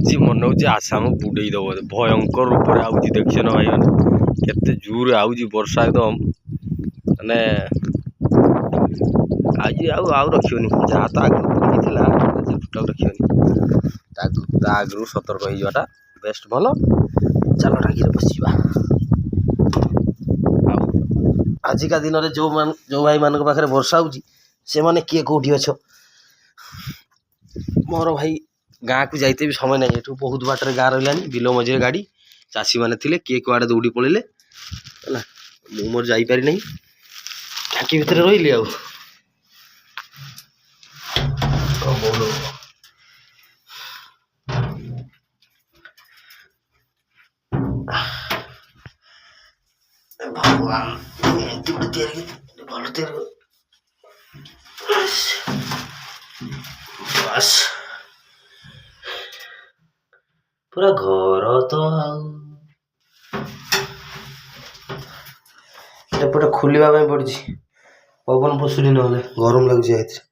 ଆଜି ମନେ ହେଉଛି ଆସାମ ବୁଡ଼େଇ ଦେବ ଭୟଙ୍କର ରୂପରେ ଆଉଛି ଦେଖିଛ ନା ଭାଇମାନେ କେତେ ଜୋରରେ ଆଉଛି ବର୍ଷା ଏକଦମ ମାନେ ଆଜି ଆଉ ରଖିବନି ଯାହା ତ ଆଗରୁ ହେଇଥିଲା ଟୋଟାଲ ରଖିବନି ତା ଆଗରୁ ସତର୍କ ହେଇଯିବାଟା ବେଷ୍ଟ ଭଲ। ଚାଲ ଟାଙ୍କିରେ ବସିଯିବା। ଆଉ ଆଜିକା ଦିନରେ ଯେଉଁ ଭାଇମାନଙ୍କ ପାଖରେ ବର୍ଷା ହେଉଛି ସେମାନେ କିଏ କେଉଁଠି ଅଛ। ମୋର ଭାଇ ଗାଁକୁ ଯାଇତେ ବି ସମୟ ନାହିଁ। ଏଠୁ ବହୁତ ବାଟରେ ଗାଁ ରହିଲାନି, ବିଲ ମଝିରେ ଗାଡ଼ି, ଚାଷୀମାନେ ଥିଲେ କିଏ କୁଆଡ଼େ ଦୌଡ଼ି ପଳେଇଲେ ହେଲା। ମୁଁ ମୋର ଯାଇପାରି ନାହିଁ, ଟାଙ୍କି ଭିତରେ ରହିଲି। ଆଉ ଭଗବାନ ଏମିତି ଗୋଟେ ତିଆରି ଭଲ ତିଆରି ବାସ୍ ପୁରା ଘର ତ। ଆଉ ଏପଟେ ଖୋଲିବା ପାଇଁ ପଡ଼ିଛି, ପବନ ପଶୁନି, ନହେଲେ ଗରମ ଲାଗୁଛି ଏଥିରେ।